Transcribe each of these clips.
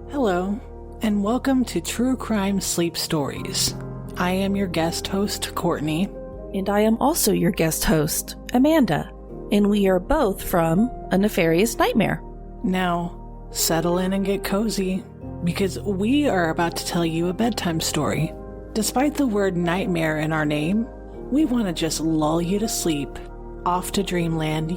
Hello, and welcome to True Crime Sleep Stories. I am your guest host, Courtney. And I am also your guest host, Amanda. And we are both from A Nefarious Nightmare. Now, settle in and get cozy, because we are about to tell you a bedtime story. Despite the word nightmare in our name, we want to just lull you to sleep, off to dreamland,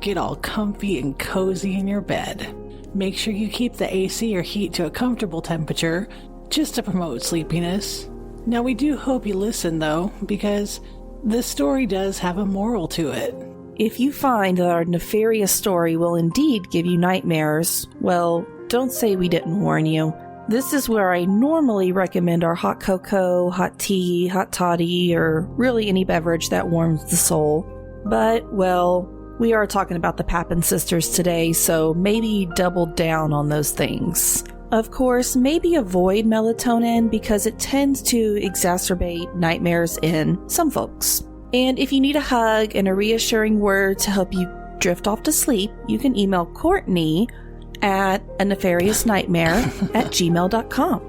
get all comfy and cozy in your bed. Make sure you keep the AC or heat to a comfortable temperature, just to promote sleepiness. Now we do hope you listen though, because this story does have a moral to it. If you find that our nefarious story will indeed give you nightmares, well, don't say we didn't warn you. This is where I normally recommend our hot cocoa, hot tea, hot toddy, or really any beverage that warms the soul. But, well, we are talking about the Papin sisters today, so maybe double down on those things. Of course, maybe avoid melatonin because it tends to exacerbate nightmares in some folks. And if you need a hug and a reassuring word to help you drift off to sleep, you can email Courtney at anefariousnightmare@gmail.com.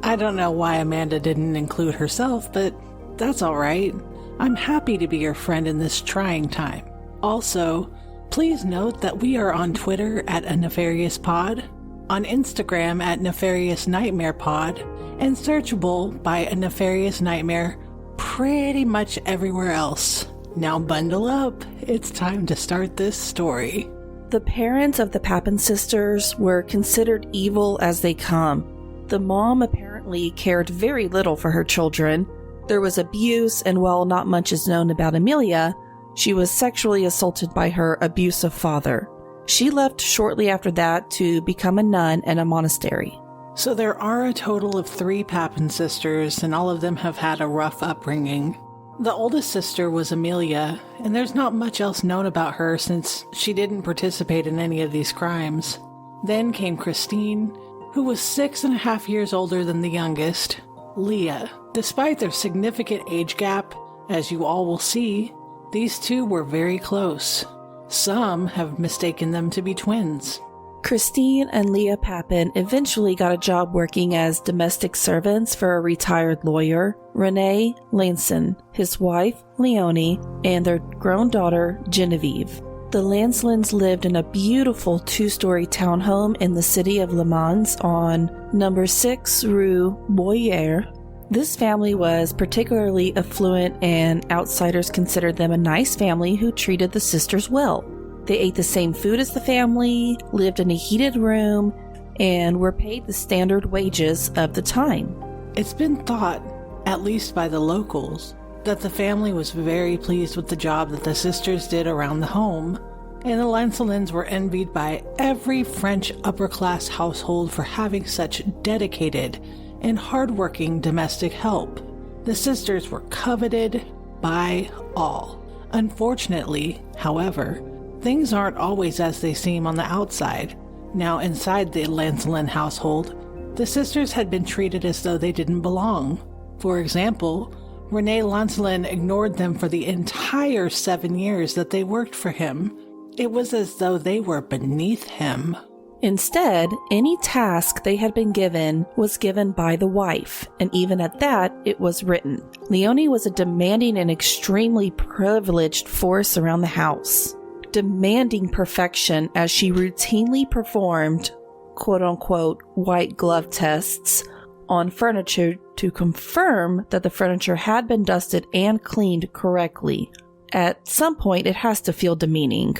I don't know why Amanda didn't include herself, but that's alright. I'm happy to be your friend in this trying time. Also, please note that we are on Twitter at A Nefarious Pod, on Instagram at Nefarious Nightmare Pod, and searchable by A Nefarious Nightmare pretty much everywhere else. Now bundle up, it's time to start this story. The parents of the Papin sisters were considered evil as they come. The mom apparently cared very little for her children. There was abuse, and while not much is known about Amelia, she was sexually assaulted by her abusive father. She left shortly after that to become a nun in a monastery. So there are a total of 3 Papin sisters, and all of them have had a rough upbringing. The oldest sister was Amelia, and there's not much else known about her since she didn't participate in any of these crimes. Then came Christine, who was 6.5 years older than the youngest, Léa. Despite their significant age gap, as you all will see, these two were very close. Some have mistaken them to be twins. Christine and Léa Papin eventually got a job working as domestic servants for a retired lawyer, Renee Lanson, his wife, Leonie, and their grown daughter, Genevieve. The Lanslins lived in a beautiful 2-story townhome in the city of Le Mans on number 6 Rue Boyer. This family was particularly affluent, and outsiders considered them a nice family who treated the sisters well. They ate the same food as the family, lived in a heated room, and were paid the standard wages of the time. It's been thought, at least by the locals, that the family was very pleased with the job that the sisters did around the home, and the Lancelins were envied by every French upper-class household for having such dedicated and hardworking domestic help. The sisters were coveted by all. Unfortunately, however, things aren't always as they seem on the outside. Now, inside the Lancelin household, the sisters had been treated as though they didn't belong. For example, Renee Lancelin ignored them for the entire 7 years that they worked for him. It was as though they were beneath him. Instead, any task they had been given was given by the wife, and even at that, it was written. Leonie was a demanding and extremely privileged force around the house, demanding perfection as she routinely performed quote-unquote white glove tests on furniture to confirm that the furniture had been dusted and cleaned correctly. At some point, it has to feel demeaning.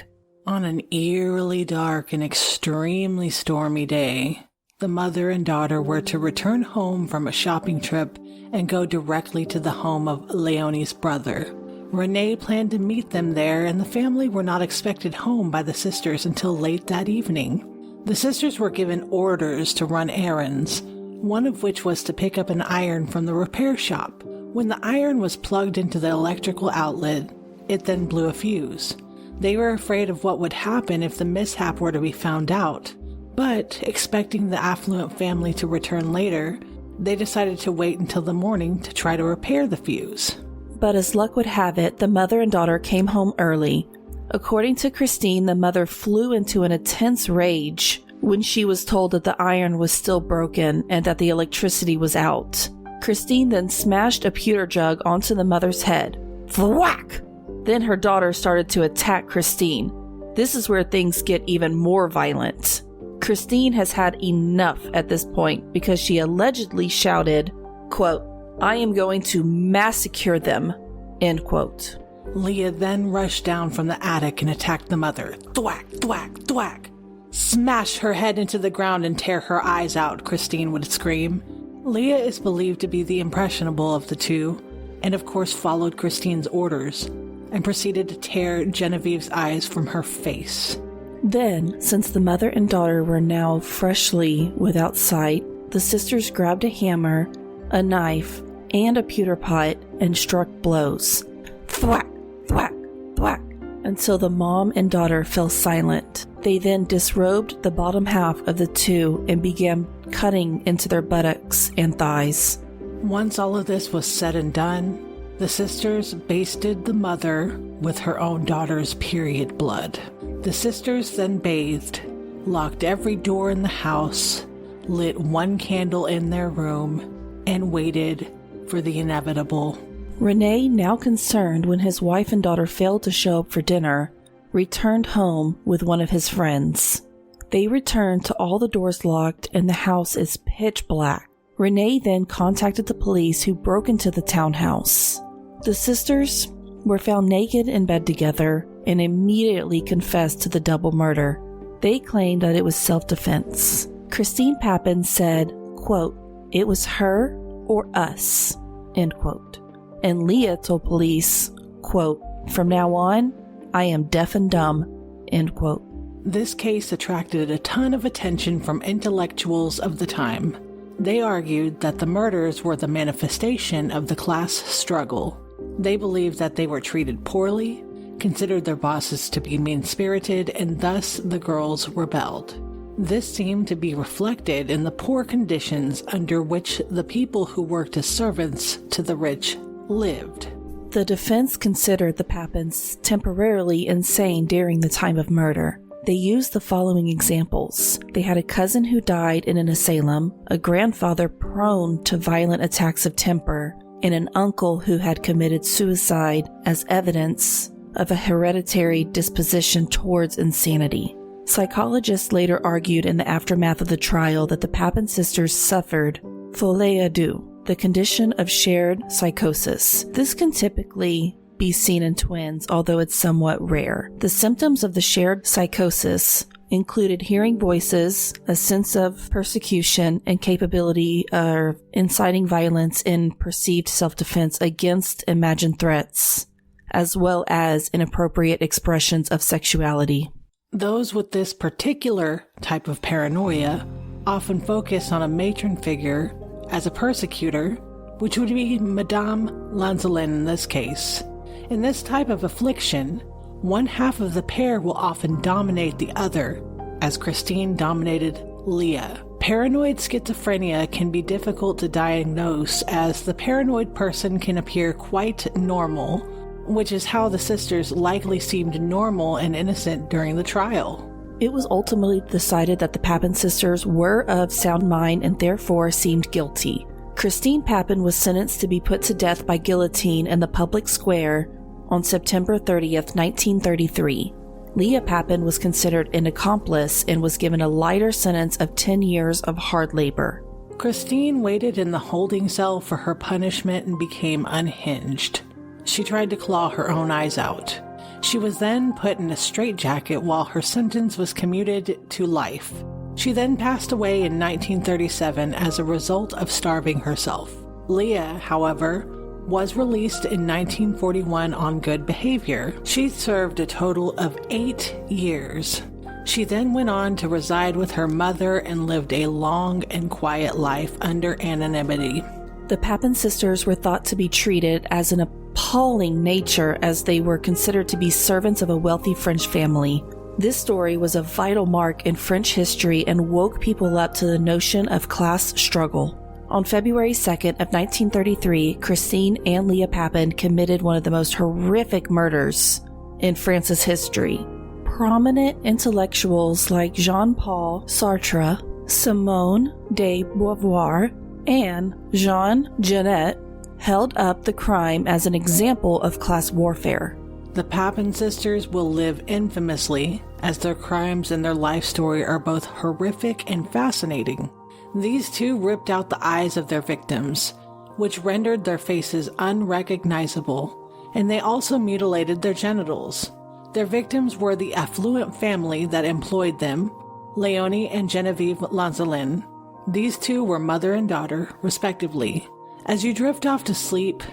On an eerily dark and extremely stormy day, the mother and daughter were to return home from a shopping trip and go directly to the home of Leonie's brother. Renee planned to meet them there, and the family were not expected home by the sisters until late that evening. The sisters were given orders to run errands, one of which was to pick up an iron from the repair shop. When the iron was plugged into the electrical outlet, it then blew a fuse. They were afraid of what would happen if the mishap were to be found out, but expecting the affluent family to return later, they decided to wait until the morning to try to repair the fuse. But as luck would have it, the mother and daughter came home early. According to Christine, the mother flew into an intense rage when she was told that the iron was still broken and that the electricity was out. Christine then smashed a pewter jug onto the mother's head. Thwack! Then her daughter started to attack Christine. This is where things get even more violent. Christine has had enough at this point because she allegedly shouted, quote, "I am going to massacre them," end quote. Léa then rushed down from the attic and attacked the mother. Thwack, thwack, thwack. Smash her head into the ground and tear her eyes out, Christine would scream. Léa is believed to be the impressionable of the two, and of course followed Christine's orders, and proceeded to tear Genevieve's eyes from her face. Then, since the mother and daughter were now freshly without sight, the sisters grabbed a hammer, a knife, and a pewter pot and struck blows. Thwack, thwack, thwack, until the mom and daughter fell silent. They then disrobed the bottom half of the two and began cutting into their buttocks and thighs. Once all of this was said and done, the sisters basted the mother with her own daughter's period blood. The sisters then bathed, locked every door in the house, lit one candle in their room, and waited for the inevitable. Renee, now concerned when his wife and daughter failed to show up for dinner, returned home with one of his friends. They returned to all the doors locked and the house is pitch black. Renee then contacted the police, who broke into the townhouse. The sisters were found naked in bed together and immediately confessed to the double murder. They claimed that it was self-defense. Christine Papin said, quote, "It was her or us," end quote. And Léa told police, quote, "From now on, I am deaf and dumb," end quote. This case attracted a ton of attention from intellectuals of the time. They argued that the murders were the manifestation of the class struggle. They believed that they were treated poorly, considered their bosses to be mean-spirited, and thus the girls rebelled. This seemed to be reflected in the poor conditions under which the people who worked as servants to the rich lived. The defense considered the Papins temporarily insane during the time of murder. They used the following examples. They had a cousin who died in an asylum, a grandfather prone to violent attacks of temper, and an uncle who had committed suicide as evidence of a hereditary disposition towards insanity. Psychologists later argued in the aftermath of the trial that the Papin sisters suffered folie à deux, the condition of shared psychosis. This can typically be seen in twins, although it's somewhat rare. The symptoms of the shared psychosis included hearing voices, a sense of persecution, and capability of inciting violence in perceived self-defense against imagined threats, as well as inappropriate expressions of sexuality. Those with this particular type of paranoia often focus on a matron figure as a persecutor, which would be Madame Lancelin in this case. In this type of affliction, one half of the pair will often dominate the other, as Christine dominated Léa. Paranoid schizophrenia can be difficult to diagnose, as the paranoid person can appear quite normal, which is how the sisters likely seemed normal and innocent during the trial. It was ultimately decided that the Papin sisters were of sound mind and therefore seemed guilty. Christine Papin was sentenced to be put to death by guillotine in the public square on September 30th, 1933. Léa Papin was considered an accomplice and was given a lighter sentence of 10 years of hard labor. Christine waited in the holding cell for her punishment and became unhinged. She tried to claw her own eyes out. She was then put in a straitjacket while her sentence was commuted to life. She then passed away in 1937 as a result of starving herself. Léa, however, was released in 1941 on good behavior. She served a total of 8 years. She then went on to reside with her mother and lived a long and quiet life under anonymity. The Papin sisters were thought to be treated as an appalling nature, as they were considered to be servants of a wealthy French family. This story was a vital mark in French history and woke people up to the notion of class struggle. On February 2nd of 1933, Christine and Léa Papin committed one of the most horrific murders in France's history. Prominent intellectuals like Jean-Paul Sartre, Simone de Beauvoir, and Jean Genet held up the crime as an example of class warfare. The Papin sisters will live infamously, as their crimes and their life story are both horrific and fascinating. These two ripped out the eyes of their victims, which rendered their faces unrecognizable, and they also mutilated their genitals. Their victims were the affluent family that employed them, Léonie and Geneviève Lanzalin. These two were mother and daughter, respectively. As you drift off to sleep,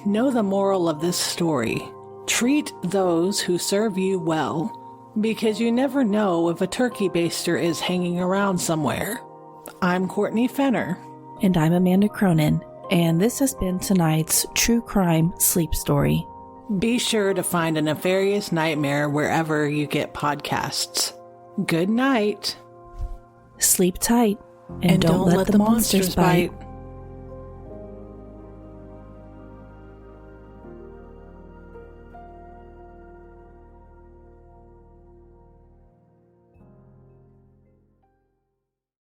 know the moral of this story. Treat those who serve you well, because you never know if a turkey baster is hanging around somewhere. I'm Courtney Fenner. And I'm Amanda Cronin, and this has been tonight's True Crime Sleep Story. Be sure to find A Nefarious Nightmare wherever you get podcasts. Good night. Sleep tight, and don't let the monsters bite.